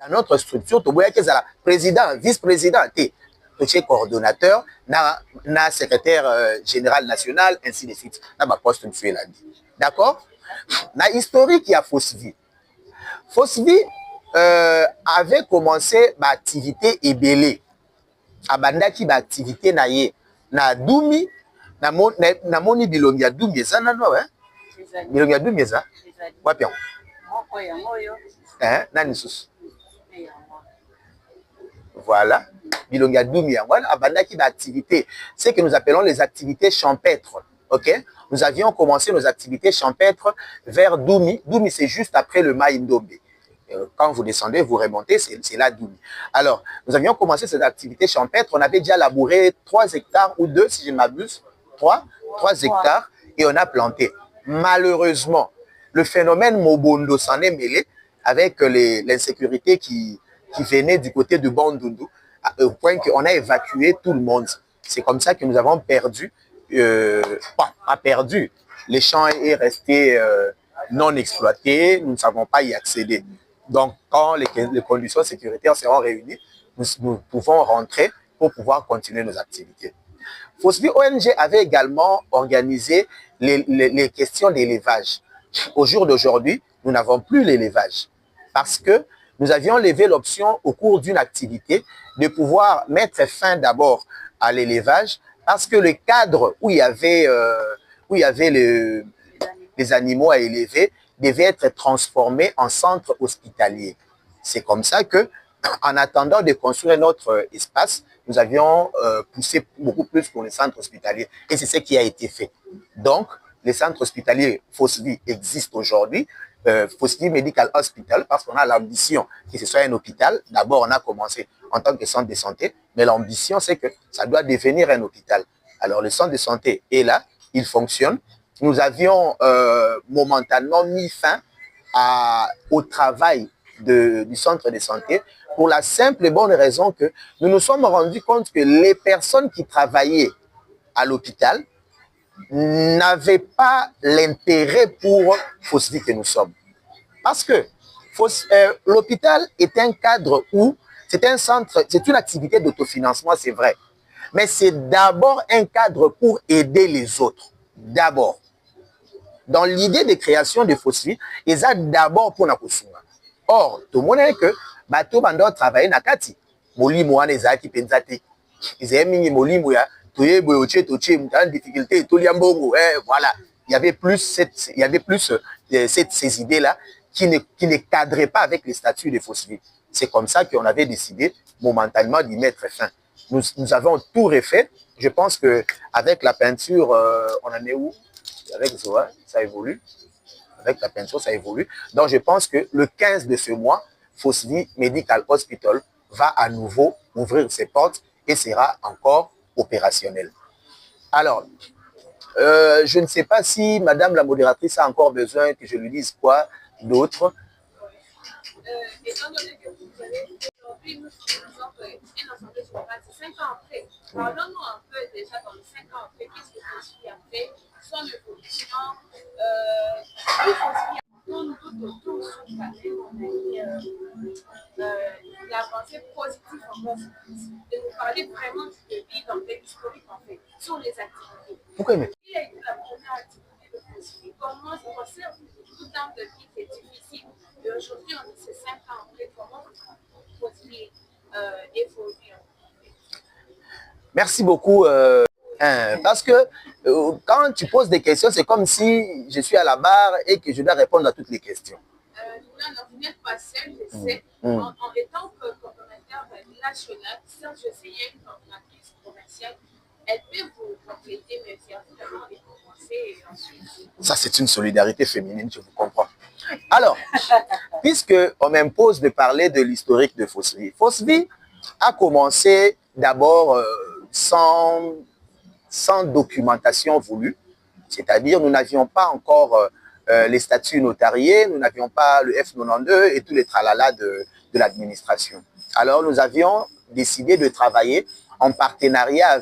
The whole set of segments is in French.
Dans notre structure, tu vois que c'est président, vice-président, tu es coordonnateur, na secrétaire général national, ainsi de suite. Na ma poste tu es là. D'accord? Na historique, il y a Fosvi. Fosvi avait commencé ma activité ébélée. Abandaki ma activité na Doumi, na moni bilongi ya Doumi eza nano hein? Bilongi ya Doumi eza? Wapi yango? Hein? Nani susu? Voilà. Bilongi ya Doumi yango abandaki ma activité. C'est que nous appelons les activités champêtres. OK? Nous avions commencé nos activités champêtres vers Doumi. Doumi, c'est juste après le Maïndombe. Quand vous descendez, vous remontez, c'est là Doumi. Alors, nous avions commencé cette activité champêtre. On avait déjà labouré 3 hectares ou 2, si je ne m'abuse. 3 hectares et on a planté. Malheureusement, le phénomène Mobondo s'en est mêlé avec l'insécurité qui venait du côté de Bandundu, au point qu'on a évacué tout le monde. C'est comme ça que nous avons perdu, pas perdu. Les champs est resté non exploité, nous ne savons pas y accéder. Donc, quand les conditions sécuritaires seront réunies, nous pouvons rentrer pour pouvoir continuer nos activités. Fosvi ONG avait également organisé les questions d'élevage. Au jour d'aujourd'hui, nous n'avons plus l'élevage parce que nous avions levé l'option au cours d'une activité de pouvoir mettre fin d'abord à l'élevage parce que le cadre où il y avait les animaux à élever devait être transformé en centre hospitalier. C'est comme ça que, en attendant de construire notre espace, nous avions poussé beaucoup plus pour les centres hospitaliers. Et c'est ce qui a été fait. Donc, les centres hospitaliers Fosvi existent aujourd'hui. Fosvi Medical Hospital, parce qu'on a l'ambition que ce soit un hôpital. D'abord, on a commencé en tant que centre de santé, mais l'ambition, c'est que ça doit devenir un hôpital. Alors, le centre de santé est là, il fonctionne. Nous avions momentanément mis fin au travail du centre de santé pour la simple et bonne raison que nous nous sommes rendus compte que les personnes qui travaillaient à l'hôpital n'avaient pas l'intérêt pour Fosvi que nous sommes. Parce que l'hôpital est un cadre où c'est un centre, c'est une activité d'autofinancement, c'est vrai. Mais c'est d'abord un cadre pour aider les autres. D'abord. Dans l'idée de création de Fosvi, ils ont d'abord pour Nakusunga. Or, tout le monde est que bateau bando travailler na kati. Molimo wana ezaki penzate. Izemi molimo ya toye boyoche toche mutana difficulté to liambongo voilà. Il y avait plus ces idées-là qui ne cadraient pas avec les statuts de Fosvi. C'est comme ça qu'on avait décidé momentanément d'y mettre fin. Nous avons tout refait. Je pense qu'avec la peinture, on en est où? Avec Zoa, ça évolue. Avec la peinture, ça évolue. Donc, je pense que le 15 de ce mois, Fosvi Medical Hospital va à nouveau ouvrir ses portes et sera encore opérationnel. Alors, je ne sais pas si Madame la modératrice a encore besoin que je lui dise quoi d'autre. Étant donné que vous avez aujourd'hui, nous sommes une assemblée générale, c'est 5 ans après. Parlons-nous un peu déjà dans les 5 ans après, qu'est-ce que Fosvi a fait, son évolution, plus Fosvi tourne tout autour sur le panel, on a dit l'avancée positive en France, de nous parler vraiment du débit dans l'historique en fait, sur les activités. Pourquoi il Quelle a été la première activité de Fosvi? Comment se conserve tout temps de vie qui est difficile? Et aujourd'hui, on est 5 ans après, comment Fosvi évolue? Merci beaucoup. Parce que quand tu poses des questions, c'est comme si je suis à la barre et que je dois répondre à toutes les questions. Non, vous n'êtes pas seul, je sais. En étant coordonnateur national, certes, je sais, il y a une coordonnatrice provinciale, elle peut vous compléter, mais vraiment et commencer ensuite. Ça, c'est une solidarité féminine, je vous comprends. Alors, puisqu'on m'impose de parler de l'historique de Fosvi, Fosvi a commencé d'abord sans documentation voulue, c'est-à-dire nous n'avions pas encore les statuts notariés, nous n'avions pas le F92 et tous les tralala de l'administration. Alors nous avions décidé de travailler en partenariat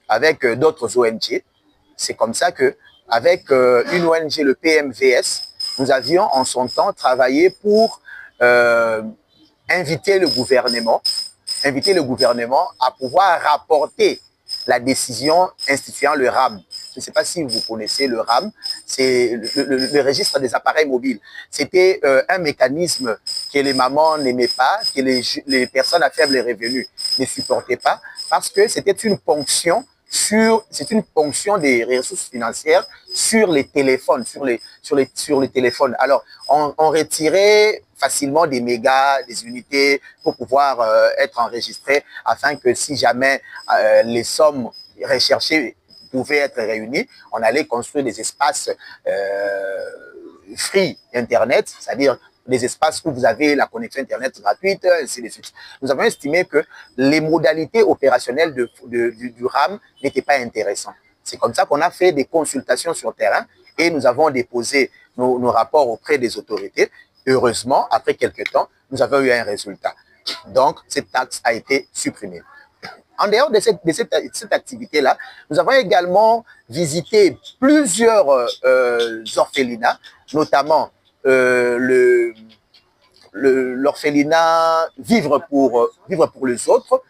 avec d'autres ONG. C'est comme ça que avec une ONG, le PMVS, nous avions en son temps travaillé pour inviter le gouvernement à pouvoir rapporter la décision instituant le RAM. Je ne sais pas si vous connaissez le RAM, c'est le registre des appareils mobiles. C'était un mécanisme que les mamans n'aimaient pas, que les personnes à faible revenu ne supportaient pas, parce que c'était une ponction des ressources financières sur les téléphones, sur les téléphones. Alors, on retirait facilement des mégas, des unités pour pouvoir être enregistrés afin que si jamais les sommes recherchées pouvaient être réunies, on allait construire des espaces free Internet, c'est-à-dire des espaces où vous avez la connexion Internet gratuite, ainsi de suite. Nous avons estimé que les modalités opérationnelles du RAM n'étaient pas intéressantes. C'est comme ça qu'on a fait des consultations sur terrain et nous avons déposé nos rapports auprès des autorités. Heureusement, après quelques temps, nous avons eu un résultat. Donc, cette taxe a été supprimée. En dehors de cette activité-là, nous avons également visité plusieurs orphelinats, notamment l'orphelinat Vivre pour les autres,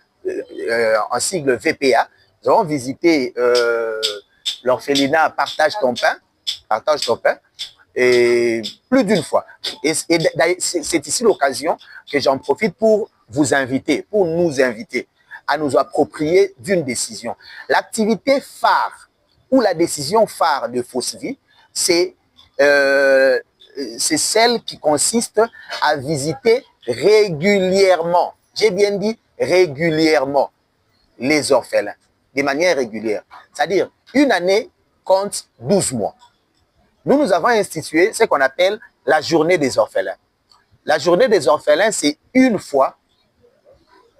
en sigle VPA. Nous avons visité l'orphelinat Partage ton pain, et plus d'une fois. Et c'est ici l'occasion que j'en profite pour vous inviter, pour nous inviter à nous approprier d'une décision. L'activité phare ou la décision phare de Fausse Vie, c'est celle qui consiste à visiter régulièrement, j'ai bien dit régulièrement, les orphelins, de manière régulière. C'est-à-dire, une année compte 12 mois. Nous avons institué ce qu'on appelle la journée des orphelins. La journée des orphelins, c'est une fois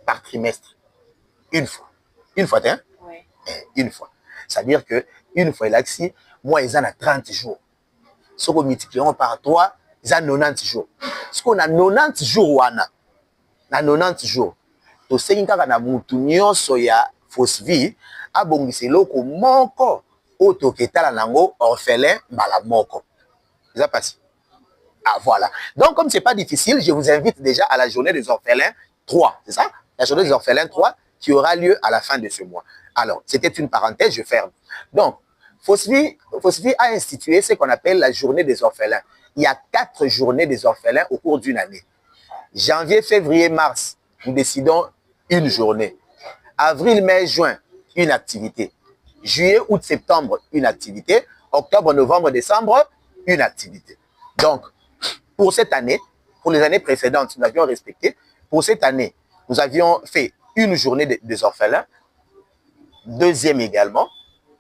par trimestre. Une fois. Une fois, hein? Oui. Une fois. C'est-à-dire qu'une fois, il a si moi, ils en a 30 jours. Ce qu'on multiplie par 3, ils ont 90 jours. Ce qu'on a 90 jours, on a 90 jours. To senga kana mutu nyonso ya Fausse Vie, abongisi loko moko oto ketala nango orphelin mbala moko. Ça passe. Ah, voilà. Donc, comme c'est pas difficile, je vous invite déjà à la journée des orphelins 3. C'est ça? La journée des orphelins 3 qui aura lieu à la fin de ce mois. Alors, c'était une parenthèse, je ferme. Donc, Fausse Vie a institué ce qu'on appelle la journée des orphelins. Il y a 4 journées des orphelins au cours d'une année. Janvier, février, mars, nous décidons une journée. Avril, mai, juin, une activité. Juillet, août, septembre, une activité. Octobre, novembre, décembre, une activité. Donc, pour cette année, pour les années précédentes, nous avions respecté. Pour cette année, nous avions fait une journée des orphelins. Deuxième également.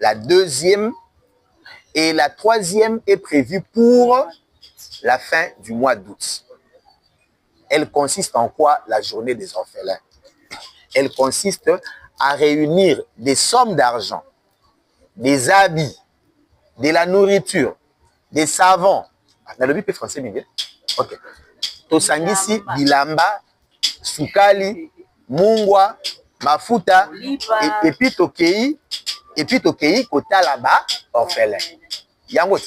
La deuxième et la troisième est prévue pour la fin du mois d'août. Elle consiste en quoi, la journée des orphelins? Elle consiste à réunir des sommes d'argent, des habits, de la nourriture, des savons. Dans le pays français, Miguel? Ok. Tosangisi, bilamba, sukali, mungwa, mafuta, et puis tokei, kota là-bas, orphelin. Yangot.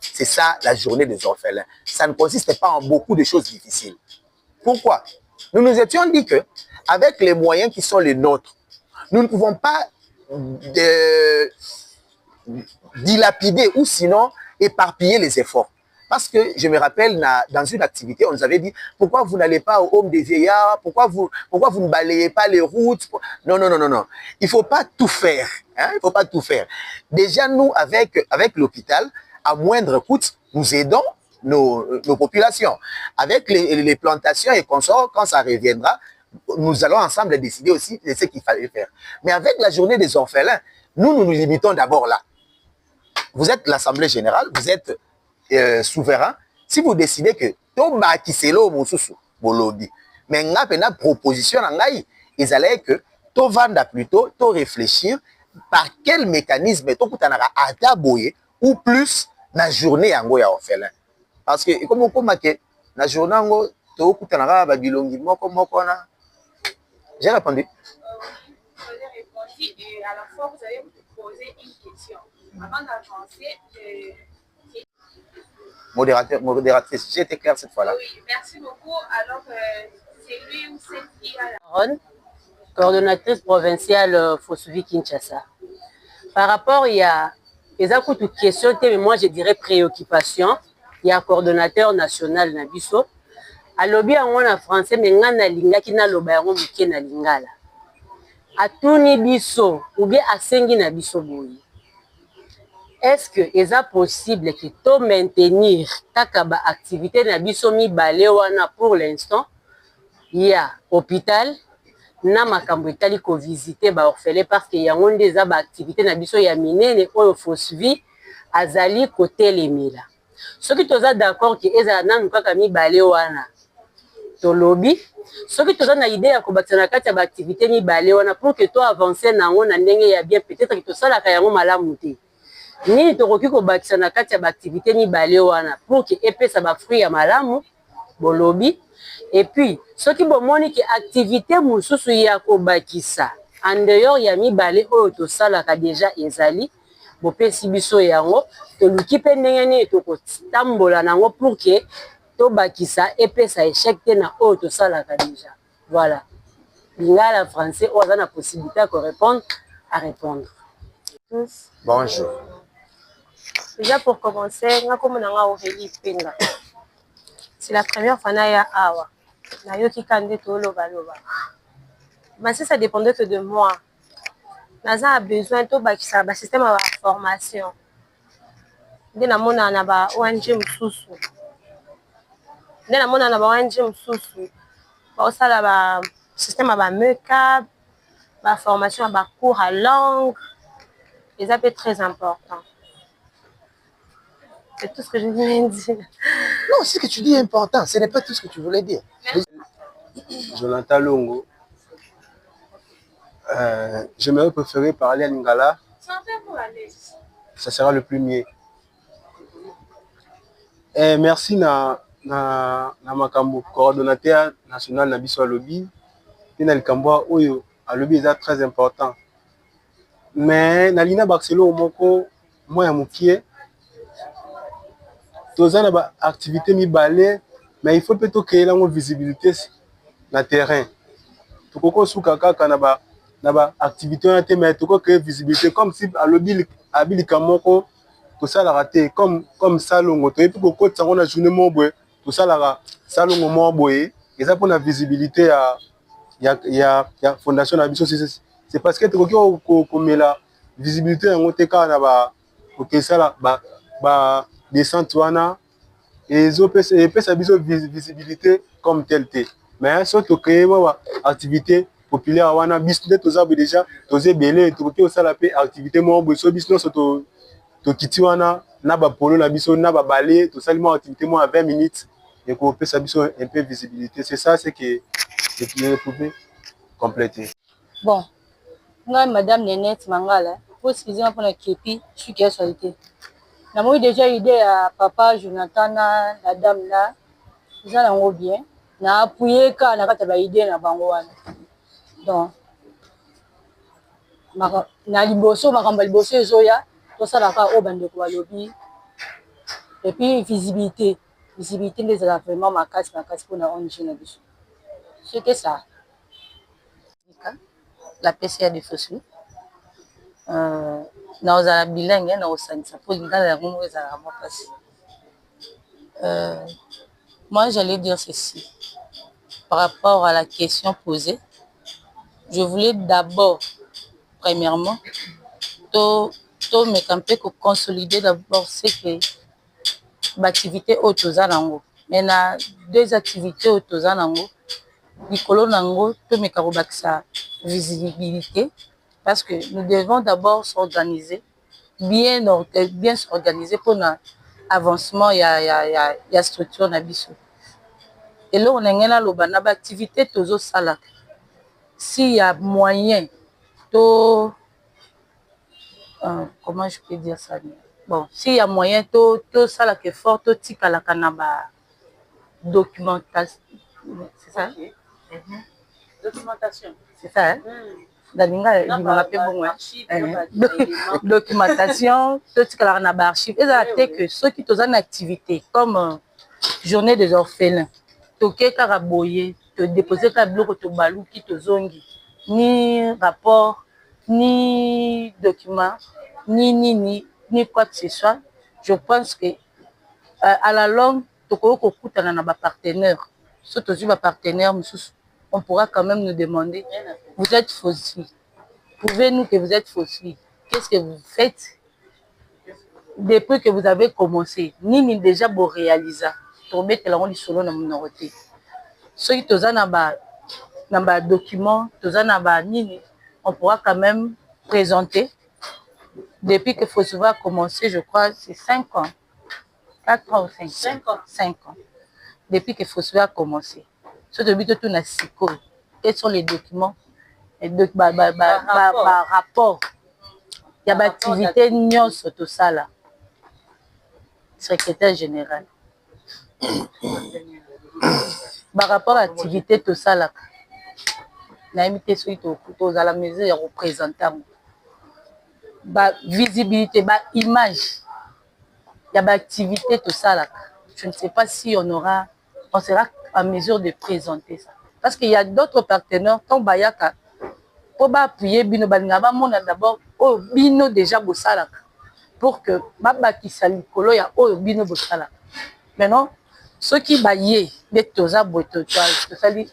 C'est ça la journée des orphelins. Ça ne consiste pas en beaucoup de choses difficiles. Pourquoi? Nous nous étions dit que, avec les moyens qui sont les nôtres, nous ne pouvons pas dilapider ou sinon éparpiller les efforts. Parce que je me rappelle, dans une activité, on nous avait dit, pourquoi vous n'allez pas au home des vieillards? Pourquoi vous ne balayez pas les routes? Non. Il ne faut pas tout faire. Hein? Il ne faut pas tout faire. Déjà, nous, avec l'hôpital, à moindre coût, nous aidons nos populations. Avec les plantations et consorts, quand ça reviendra, nous allons ensemble décider aussi de ce qu'il fallait faire. Mais avec la journée des orphelins, nous nous limitons d'abord là. Vous êtes l'Assemblée générale, vous êtes souverain. Si vous décidez que Toba Kiselo Mosusu, Bolobi, mais n'a pas une proposition en aïe, ils allaient que to vanda plutôt, to réfléchir par quel mécanisme to kutanara ataboye ou plus na journée yango ya orphelin. Parce que comme on que na journée yango to kutanara ba bilongi moko na. J'ai répondu. Vous avez répondu et à la fois vous avez posé une question. Avant d'avancer, modératrice, j'ai été clair cette fois-là. Oui, merci beaucoup. Alors, Sharon, coordonnatrice provinciale Fosuvi Kinshasa. Par rapport, il y a des questions, mais moi je dirais préoccupation. Il y a un coordonnateur national Nabiso. A lobby en français, mais ngana linga ki na loba yango muke na lingala. Atuni biso ou bien asengi na biso boyi. Est-ce que est possible que to maintenir takaba activité na biso mi balé wana pour l'instant? Il y a hôpital na makambo etali ko visiter ba orphelin parce que yango nde eza ba activité na biso ya minene oyo Fosuvi azali côté lemela. Soki toza d'accord que ezala nanu kaka mi balé wana to lobby, soki toza na idée ya kobakisa na kati ya ba activité mi balé wana pour que to avancer nango na ndenge ya bien, peut-être que to salaka yango malamu te. Nini tokoki kobakisa na kati ya ba activité mi balé wana pour que epesa ba fruit ya malamu bo lobby. Et puis soki bomoni que activité mususu ya kobakisa en dehors ya mi balé oyo to salaka déjà ezali bo pesi biso yango to luki pe ndenge nini tokotambola nango pour que to bakisa epesa échec te na oyo to salaka déjà. Voilà. Lingala français on a la possibilité de répondre à répondre. Bonjour. Déjà pour commencer, c'est la première fois que je mais si ça dépendait que de moi, j'ai besoin de système de formation. Je système de make-up, la formation, la cours à langue, et ça peut être très important. C'est tout ce que je voulais dire. Non, ce que tu dis est important. Ce n'est pas tout ce que tu voulais dire. Jonathan Longo. J'aimerais préférer parler à Lingala. Ça sera le plus mieux. Et merci na makambo coordonnateur national na biso lobby. Et na likambo oyo a lobby est très important. Mais na lina Barcelone moko moi ya mukie. Toza na ba activité mi balé, mais il faut plutôt créer la visibilité na terrain. Tokoko suka kaka na ba activité na te mais toko créer visibilité comme si à lobby abilika moko to ça la raté comme salongo to et puis koko tsango na journée mobwe to ça la salongo mobwe et ça pour la visibilité ya fondation na biso c'est parce que toko ko mela visibilité yango te ka na ba OK ça la ba descente wana et ça biso visibilité comme tel té mais surtout créer une activité populaire wana business toza déjà toze belé to ko sala pe activité mo boso business to kiti wana na ba polo na biso na ba balé to salima activité mo à 20 minutes et ko pe ça biso un peu visibilité c'est ça c'est que je pouvais compléter. Bon moi madame Nenette Mangala pour excusez-moi pour la képi je suis casualité. Na moi déjà idée à papa Jonathan la dame là ça l'en bien na appuyer ka na kata ba idée na bango wana donc na liboso makamba liboso ezoya to sala ka o bande ko lobby et puis visibilité des vraiment ma casse pour na ONG na biso c'est que ça la PCA de Fosuvi na ozala bilingue na osanisa pour lingala ya ngomo ezala mo passe. Moi j'allais dire ceci par rapport à la question posée. Je voulais d'abord premièrement me camper pour consolider d'abord c'est que l'activité autoza nango mais na deux activités autoza nango likolo nango to me karobakisa visibilité parce que nous devons d'abord s'organiser bien s'organiser pour l'avancement ya structure na biso et là on ngena loba na ba activité tozo sala s'il y a moyen to comment je peux dire ça bon s'il y a moyen to sala que fort to tikala kana ba documentation c'est ça Documentation c'est ça hein? Documentation to tikala na ba archive et que ceux qui ont une activité comme journée des orphelins toke kaka boye te déposer ka biloko to baluki to zongi ni rapport ni document ni quoi que ce soit. Je pense que à la longue toko kutana na ba partenaire surtout ba partenaire on pourra quand même nous demander vous êtes fausse fille, prouvez-nous que vous êtes fausse fille, qu'est-ce que vous faites depuis que vous avez commencé nini déjà bo réaliser tomber que la on solo na minorité ceux qui toza na ba document toza na ba nini on pourra quand même présenter depuis que Fossouvie a commencé, je crois c'est 5 ans 4 ans ou 5 ans 5 ans depuis que Fossouvie a commencé ce début de tout na siko quels sont les documents et rapport il y a activité nyonso to sala secrétaire général par rapport à l'activité to sala na imité soito to à la maison ya représentant ba visibilité ba image il y a activité to sala je ne sais pas si on sera en mesure de présenter ça parce qu'il y a d'autres partenaires tant bayaka pour appuyer bino balinga ba mona d'abord oh bino déjà bosala pour que baba qui sali kolo ya oh bino bosala maintenant ceux qui baillé de toza boto to sali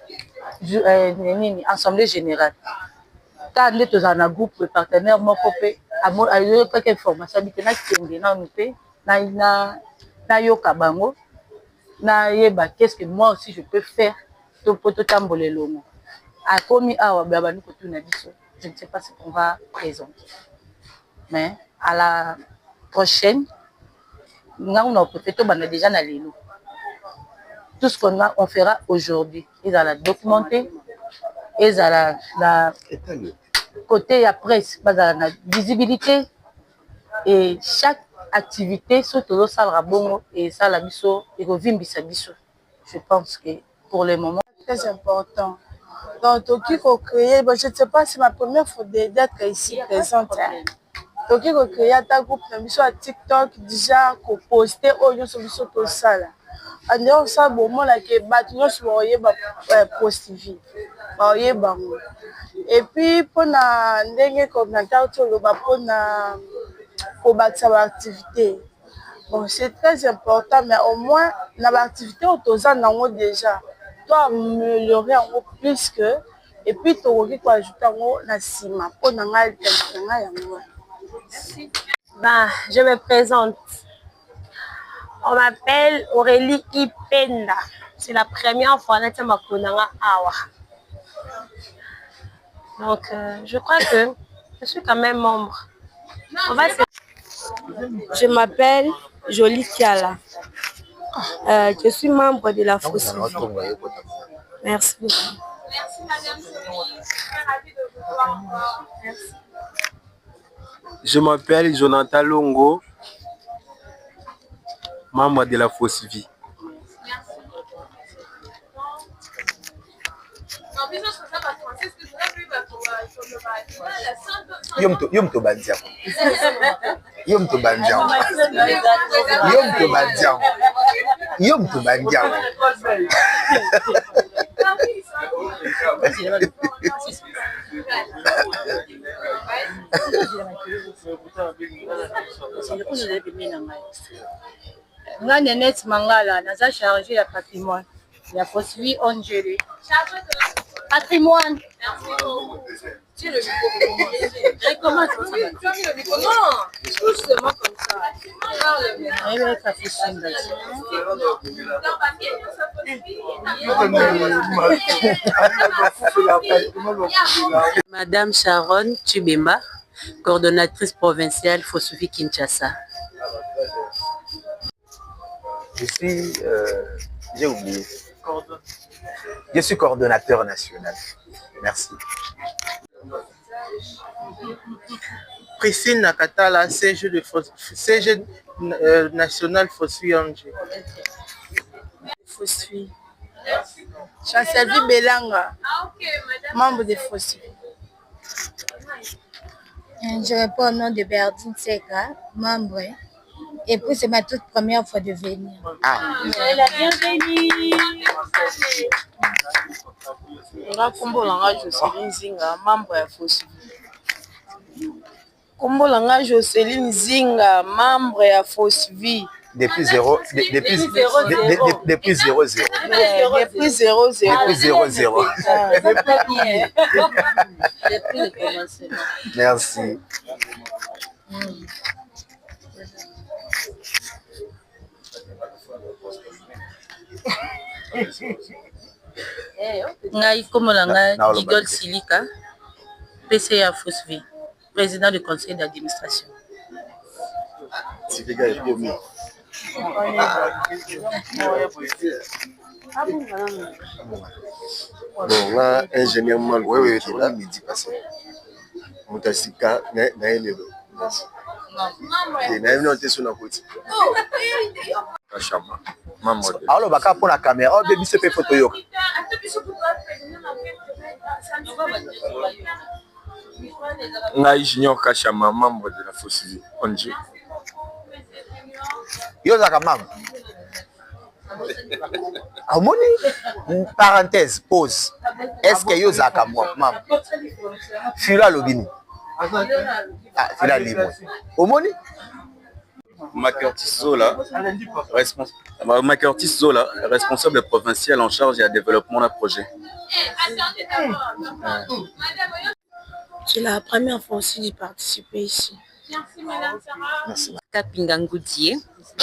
assemblée générale quand les toza na groupe de partenaires moko pe ayo quelque information bi na kende na nupe na yoka bango na yeba qu'est-ce que moi aussi je peux faire to poto tambolé lomo a komi awa babani ko tuna biso je ne sais pas ce qu'on va présenter mais à la prochaine on a peut-être déjà na lelo tout ce qu'on fera aujourd'hui ils à la documenter ils à la côté la presse pas à la visibilité et chaque activité surtout ça le bongo et ça la biso et revimbisa biso je pense que pour le moment très important. Donc, Toki faut créer, bon, je ne sais pas si ma première fois d'être ici présente. Toki faut créer un groupe sur TikTok déjà qu'on poster au lieu sur tout ça là. En dehors ça, bon, moi là que bâtiment sur voyez postivi, voyez bango. Et puis pour na ndenge commentaire sur le pour na pour bâtir l'activité. Bon, c'est très important, mais au moins dans l'activité autour nango déjà. Toi améliorer encore plus que et puis tu vas ajouter encore la cima pour n'engager je me présente. On m'appelle Aurélie Ipenda. C'est la première fois que je m'appelle Awa. Donc, je crois que je suis quand même membre. Je m'appelle Jolie Kiala. Je suis membre de la Fossouvie. Merci beaucoup. Merci Madame Jolie. Très ravie de vous voir encore. Merci. Je m'appelle Jonathan Longo, membre de la Fossouvie. Merci. En plus, je trouve ça pas français, parce que je n'ai plus Yom to bandiam. Yom to bandiam. Yom to bandiam. Yom to bandiam. Nga Nenette Mangala, naza chargé ya patrimoine. Ya Fossouvie on géré. Patrimoine. Merci beaucoup. Tiens le micro. Recommence. Tu as mis le micro. Non, touche seulement comme ça. Ça fait simple. Madame Sharon Tubemba, coordonnatrice provinciale Fossouvie Kinshasa. Je suis, j'ai oublié. Je suis coordonnateur national. Merci. Priscille Nakatala, CG national Fossouvie Angers. Fossouvie. Chancelvi Belanga, membre de Fossouvie. Je réponds au nom de Berdine Seka, membre. Et puis c'est ma toute première fois de venir. Ah. La bienvenue. Nga kombo langa Jocelyne Zinga, membre ya Fosvi. Kombo langa Jocelyne Zinga, membre ya Fosvi. Depuis 0. Depuis 0. Depuis 00. Depuis 00. Depuis le commencement. Merci. Ngai kombo langa Gigol Silika, PCA Fosvi, président du conseil d'administration. Silika est promu. Bon, là, ingénieur mal, oui, tu l'as midi passé. Moutasika, naïlelo. Et naïlelo, on était sur la côte. Kachama, maman. Alors, baka pour la caméra, baby, c'est fait photo yo. Ngai Junior Kachama, membre de la Fossi, Onji. Yo zaka mam. Amoni, parenthèse, pause. Est-ce que yo zaka mam? Fila lobini. Ah, fila limo. Omoni? Makurtis Zola, responsable provincial en charge du développement d'un projet. C'est la première fois aussi d'y participer ici. Merci, Madame Sarah. Merci. Kapingangoutier,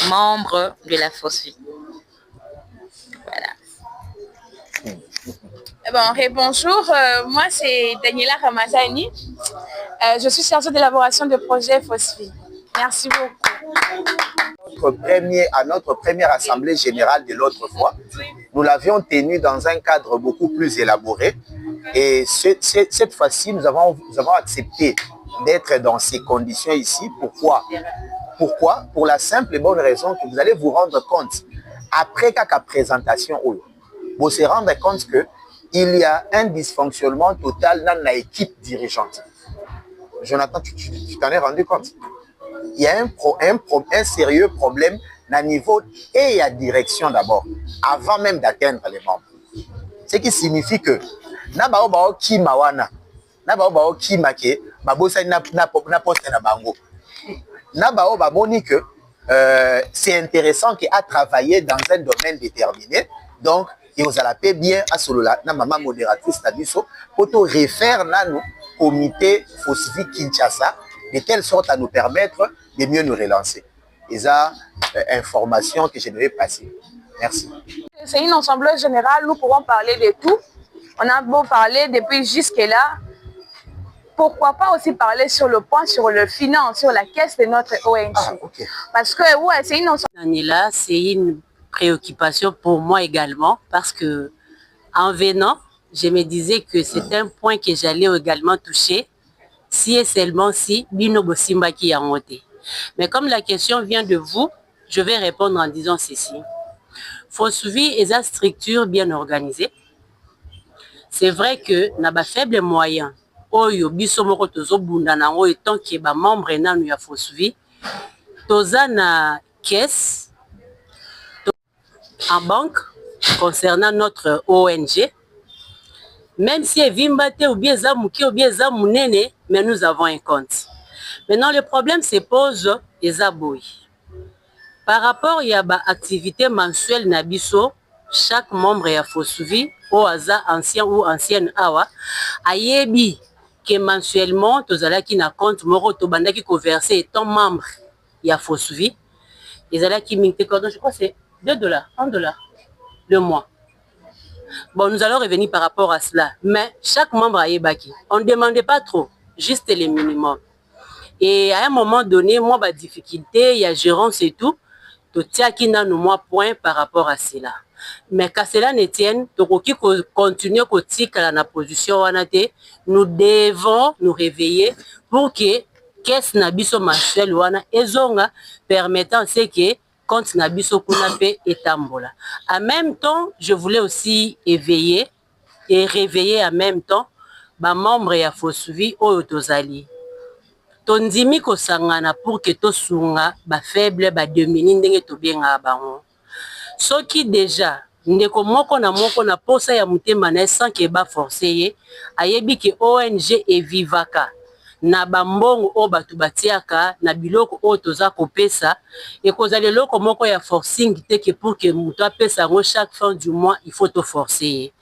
membre de la Fosvi. Voilà. Bon, bonjour, moi c'est Daniela Ramazani. Je suis chargée d'élaboration de projet Fosvi. Merci beaucoup. À notre première assemblée générale de l'autre fois, nous l'avions tenue dans un cadre beaucoup plus élaboré. Et cette fois-ci, nous avons accepté d'être dans ces conditions ici. Pourquoi? Pour la simple et bonne raison que vous allez vous rendre compte, après chaque présentation, vous se rendre compte qu'il y a un dysfonctionnement total dans l'équipe dirigeante. Jonathan, tu t'en es rendu compte? Il y a un sérieux problème à niveau et à direction d'abord, avant même d'atteindre les membres. Ce qui signifie que Nabao bao ki mawana, Nabao bao ki make, Babosa na poste na bango. Nabao baboni que c'est intéressant qu'à travailler dans un domaine déterminé. Donc, et vous allez bien à cela, na maman modératrice Tabiso, pour te refaire na nous comité Fosvi Kinshasa, de telle sorte à nous permettre de mieux nous relancer. Et ça, information que je devais passer. Merci. C'est une assemblée générale, nous pourrons parler de tout. On a beau parler depuis jusque-là. Pourquoi pas aussi parler sur le point, sur le finance, sur la caisse de notre ONG. Ah, okay. Parce que, ouais, c'est une assemblée. Daniela, c'est une préoccupation pour moi également, parce que en venant, je me disais que c'est un point que j'allais également toucher, si et seulement si Bino Bosimba qui a monté. Mais comme la question vient de vous, je vais répondre en disant ceci. Fosvi est une structure bien organisée. C'est vrai que n'a pas faible moyen. Oyo biso moko tozo bunda na ngo tant que ba membre na nous ya Fosvi. Toza na caisse en banque concernant notre ONG. Même si Vimbate ou bien Zamouki ou bien Zamounene, mais nous avons un compte. Maintenant, le problème se pose les abois. Par rapport à l'activité mensuelle Nabiso, chaque membre a Fosvi, au hasard ancien ou ancienne awa, a yebi que mensuellement, tozala qui na compte moro tobanda qui converse étant membre ya Fosvi, ils allaient qui mingte cordon, je crois que c'est $2, $1 le mois. Bon, nous allons revenir par rapport à cela, mais chaque membre a yebaki. On ne demandait pas trop, juste le minimum. Et à un moment donné, moi, ma difficulté, il y a gérance et tout, tout tient qui n'a nous moins point par rapport à cela. Mais qu'à cela ne tienne, qui continue à la position, nous devons nous réveiller pour que qu'est-ce nabiso mensuel wana ezonga permettant ce que compte nabiso kunape etambola. En même temps, je voulais aussi éveiller et réveiller en même temps ba membre ya Fosvi oyo tozali. Tondimi ko sangana pour que to sunga ba faible ba dominer ndenge to benga bango. Soki déjà ndeko moko na posa ya mutema na sans que ba forcer ayebi ke ONG evivaka na bambongo o batu batiaka na biloko o toza kopesa et kozali loko moko ya forcing te que pour que muto apesa ngo chaque fin du mois il faut te forcer.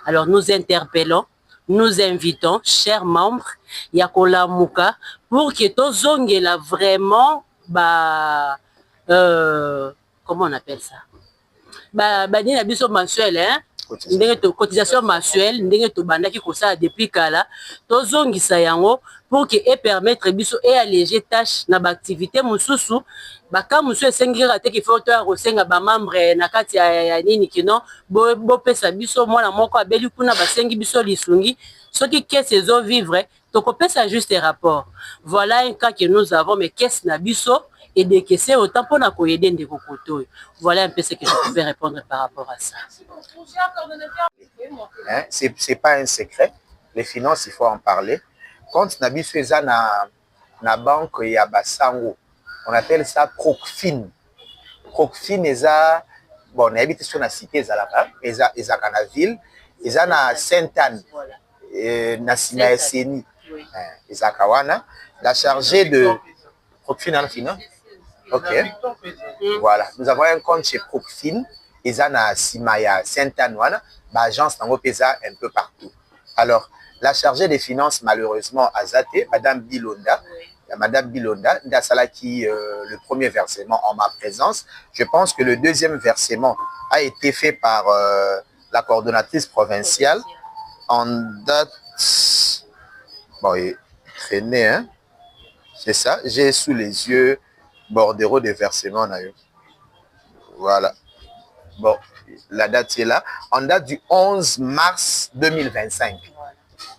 Alors nous interpellons, nous invitons chers membres ya kolamuka pour que tozongela vraiment comment on appelle ça nina biso mensuel hein cotisation mensuelle ndenge to bandaki kosala depuis kala tozongisa yango pour que et permettre biso et alléger tâche na ba activité mususu baka musu esengira te ki faut to rosenga ba membre na kati ya nini kino bo pesa biso mwana moko abeli kuna basengi biso lisungi soki qu'est-ce ezo vivre tokopesa juste rapport. Voilà un cas que nous avons mais qu'est-ce na biso et de que c'est autant pour na koyede ndeko koto. Voilà un peu ce que je pouvais répondre par rapport à ça. Hein, c'est pas un secret. Les finances, il faut en parler. Quand Nabi Feza na banque ya Basango, on appelle ça Procfin. Procfin eza bon, on habite sur la cité Zalaka, eza kana ville, eza na Sainte-Anne, na Sini, eza kawana, la chargée de Procfin en finance. Ok. Voilà. Nous avons un compte chez Procfin. Eza na Simaya, Sainte-Anne, agence Nango Pesa un peu partout. Alors, la chargée des finances, malheureusement, a zaté, Madame Bilonda. Madame Bilonda, Salaki, le premier versement en ma présence. Je pense que le deuxième versement a été fait par la coordonnatrice provinciale en date. Bon, traîné, hein. C'est ça. J'ai sous les yeux bordereau de versement. Voilà. Bon, la date est là. En date du 11 mars 2025.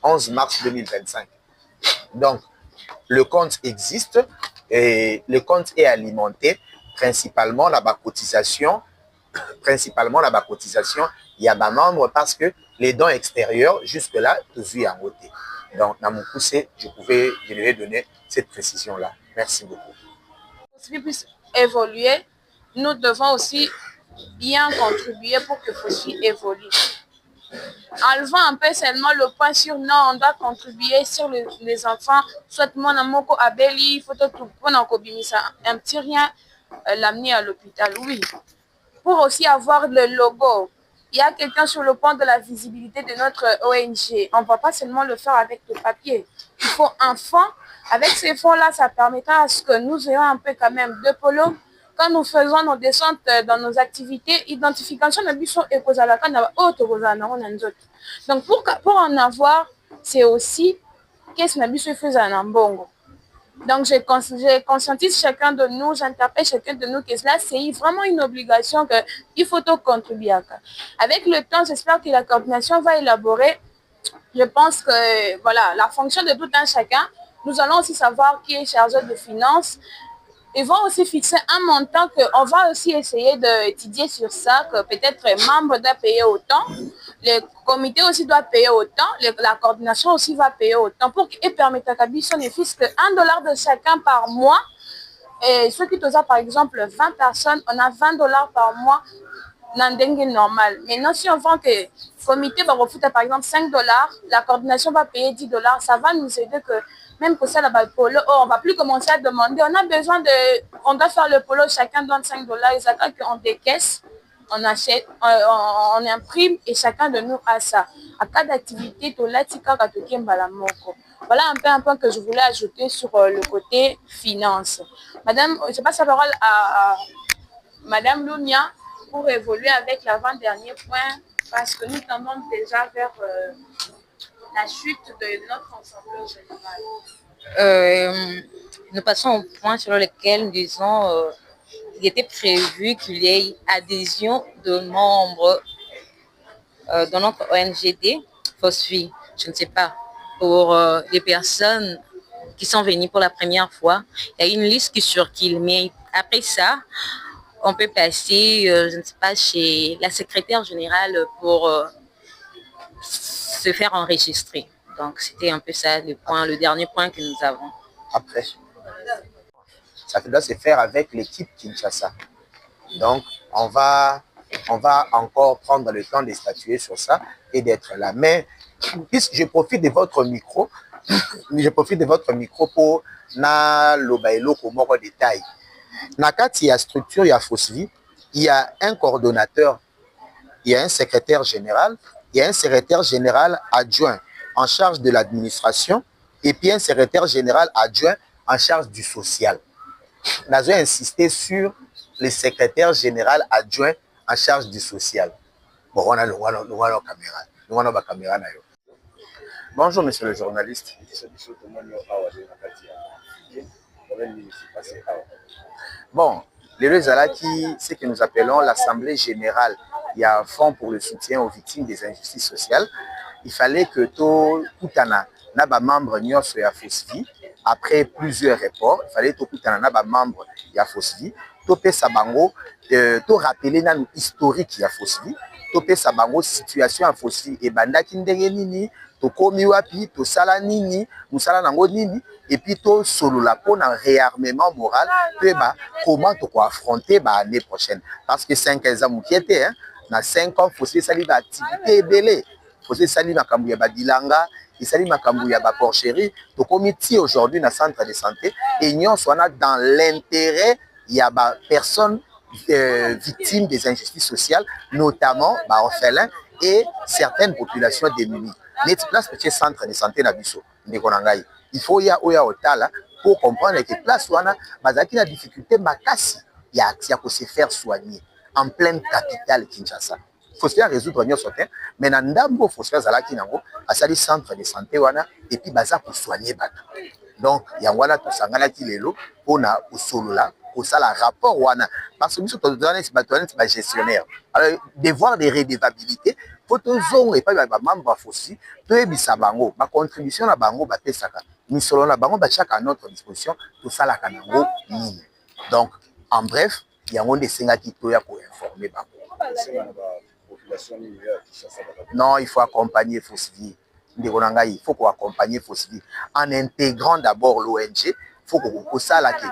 11 mars 2025. Donc, le compte existe et le compte est alimenté principalement la cotisation. Principalement la cotisation, il y a ma membre parce que les dons extérieurs, jusque-là, tout vu en côté. Donc, dans mon coup, je devais donner cette précision-là. Merci beaucoup. Pour puisse évoluer, nous devons aussi bien contribuer pour que Fosfi évolue. Enlevant un peu seulement le point sur non, on doit contribuer sur les enfants, soit mon amoko abeli, photo tout pour un petit rien, l'amener à l'hôpital, oui. Pour aussi avoir le logo, il y a quelqu'un sur le point de la visibilité de notre ONG. On ne va pas seulement le faire avec le papier. Il faut un fonds. Avec ces fonds-là, ça permettra à ce que nous ayons un peu quand même de polo. Quand nous faisons nos descentes dans nos activités, identification de biso et donc pour en avoir, c'est aussi qu'est-ce que biso faisait en bongo. Donc je conscientise chacun de nous, j'interpelle chacun de nous que cela c'est vraiment une obligation qu'il faut tout contribuer. Avec le temps, j'espère que la coordination va élaborer. Je pense que voilà, la fonction de tout un chacun, nous allons aussi savoir qui est chargé de finances. Ils vont aussi fixer un montant qu'on va aussi essayer d'étudier sur ça, que peut-être les membres doivent payer autant, le comité aussi doit payer autant, la coordination aussi va payer autant pour qu'ils permettent à Kabylie ne fixe que $1 de chacun par mois. Et ceux qui ont par exemple 20 personnes, on a $20 par mois dans le normal. Maintenant, si on vend que le comité va refouler par exemple $5, la coordination va payer $10, ça va nous aider que même pour ça, là-bas, le polo, on ne va plus commencer à demander. On a besoin de. On doit faire le polo, chacun donne $5. Et ça fait qu'on décaisse, on achète, on imprime et chacun de nous a ça. À cas d'activité, voilà un point que je voulais ajouter sur le côté finance. Madame, je passe la parole à Madame Lumia pour évoluer avec l'avant-dernier point parce que nous tendons déjà vers. La chute de notre ensemble général. Nous passons au point sur lequel nous disons il était prévu qu'il y ait adhésion de membres dans notre ONGD, Fosfi, je ne sais pas, pour les personnes qui sont venues pour la première fois. Il y a une liste qui circule, mais après ça, on peut passer, je ne sais pas, chez la secrétaire générale pour se faire enregistrer. Donc, c'était un peu ça le dernier point que nous avons. Après, ça doit se faire avec l'équipe Kinshasa. Donc, on va on va encore prendre le temps de statuer sur ça et d'être là. Mais puisque je profite de votre micro, pour na lobailo comme détail. Nakati, il y a structure, il y a Fosvi, il y a un coordonnateur, il y a un secrétaire général, il y a un secrétaire général adjoint en charge de l'administration et puis un secrétaire général adjoint en charge du social. Nous avons insisté sur le secrétaire général adjoint en charge du social. Bon, on a la caméra. On a la caméra. Bonjour, monsieur le journaliste. Bon, les deux Zalaki, c'est que nous appelons l'Assemblée générale. Il y a un fonds pour le soutien aux victimes des injustices sociales. Il fallait que tout naba membre nyos ya Fosvi, après plusieurs reports, il fallait que tout naba membre ya Fosvi, topé sabango, to rappeler na historique ya Fosvi, topé sabango situation à Fosvi et banda kindenge nini, to komi wapi, to sala nini, musala nango nini, et puis to solo la pour un réarmement moral, pe ba comment to ko affronter ba l'année prochaine, parce que 5 ans qui étaient, hein, na 5 ans Fosvi sali ba activité belé. Fosvi sali makambu ya badilanga, il sali makambu ya ba porcherie, to comité aujourd'hui na centre de santé et nous sommes dans l'intérêt il y a ba personnes victimes des injustices sociales, notamment ba orphelins et certaines populations démunies. Net place petit centre de santé na biso ndekonangai. Il faut ya oya otala pour comprendre que place wana bazaki na difficulté makasi ya ko se faire soigner en pleine capitale Kinshasa. Il faut se faire résoudre nyo sotin mais na ndambo faut se faire zalaki nango asali centre de santé wana et puis baza pour soigner bato. Donc yangwana to sangana ki lelo pona osolola osala rapport wana parce que nous sommes des gestionnaires. Alors devoir de redevabilité photozongo et pas ba membre Fosvi to ebisa bango ba contribution na bango ba pesaka misolo na bango ba chaka à notre disposition tout ça la kanango nini. Donc en bref yango ndesenga ki to ya ko informer bango. Non, il faut accompagner Fosvi. Il faut accompagner Fosvi en intégrant d'abord l'ONG. Il faut que ça là que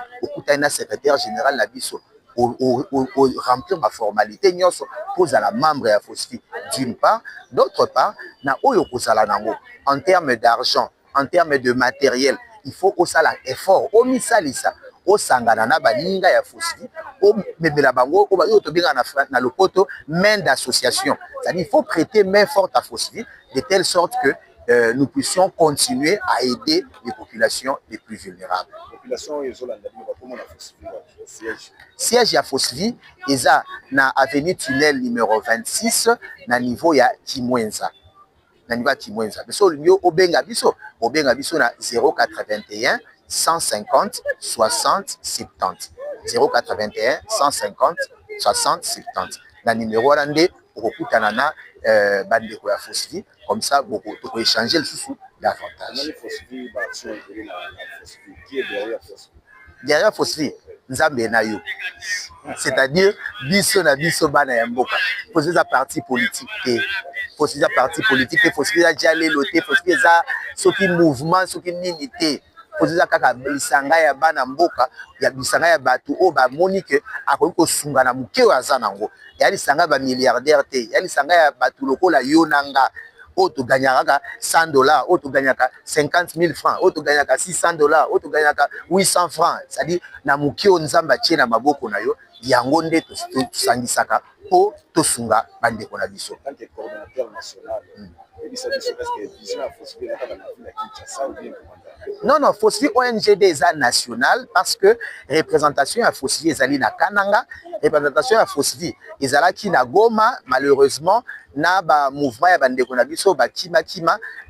un secrétaire général la biso remplir ma formalité nyonso pose à la membre à Fosvi d'une part, d'autre part na oyo kozala nango en termes d'argent, en termes de matériel, il faut que ça effort au misalisa au sangana na baninga ya Fosvi au mebela bango au bayo to binga na lopoto main d'association. C'est-à-dire il faut prêter main forte à Fosvi de telle sorte que nous puissions continuer à aider les populations les plus vulnérables. Siège à Fosvi, eza na avenue tunnel numéro 26 na niveau ya Kimwenza. Na niveau ya Kimwenza. Biso linyo obenga biso na 081 150 60 70. 081 150 60 70. Na numéro randé okutana na bandeko ya Fosvi comme ça beaucoup to échanger le sous davantage. Derrière Fosvi nzambe na yo, c'est-à-dire biso na biso bana ya mboka. Fosvi za parti politique te, Fosvi za parti politique te, Fosvi za jale lote, Fosvi za soki mouvement soki nini te. Fosvi za kaka bisanga ya bana mboka ya bisanga ya batu o ba monique akoki ko sunga na muke wa zanango. Ya lisanga ba milliardaire te, ya lisanga ya batu lokola yo nanga. Auto gagnaka $100, auto gagnaka 50 000 francs, auto gagnaka $600, auto gagnaka 800 francs. C'est-à-dire na mukio nzamba tie na maboko na yo yango nde to sangisaka po to sunga bandeko na biso. En tant que coordonnateur national, non, Fosvi ONGD est national parce que représentation à Fosvi ezali na Kananga, représentation à Fosvi ezala ki na Goma, malheureusement na ba mouvement ya bandeko na biso ba kima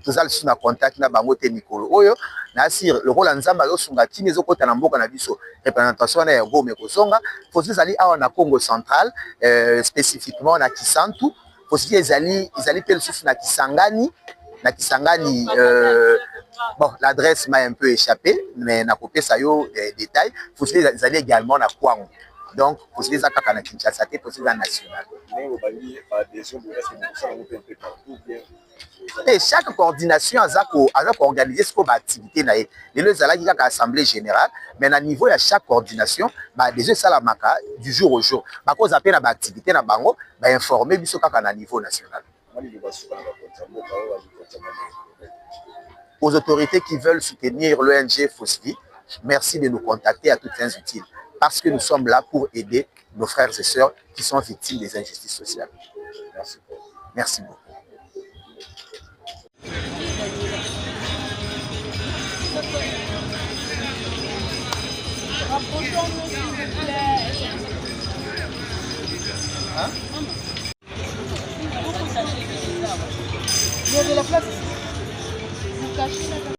tozali suna contact na bango te mikolo oyo na sir le rôle nzamba yo sunga kini ezokota na mboka na biso représentation na ya Goma ekozonga. Fosvi ezali awa na Congo central, spécifiquement na Kisantu. Fosvi ezali pe lisusu na Kisangani. Bon, l'adresse m'a un peu échappé, mais n'a coupé ça yo des détails. Fosvi ezali également na Kwango. Donc, posséder ça kaka na Kinshasa, posséder ça national. Et chaque coordination a organisé ce qu'on va activité. Les deux salles qui ont assemblée générale, mais à niveau de chaque coordination, des salles du jour au jour. Par cause appel à activité na bango, informer biso kaka na niveau national. Aux autorités qui veulent soutenir l'ONG FOSVI, merci de nous contacter à toutes fins utiles. Parce que nous sommes là pour aider nos frères et sœurs qui sont victimes des injustices sociales. Merci beaucoup. Merci beaucoup. Hein? Il y a de la place. Vous cachez la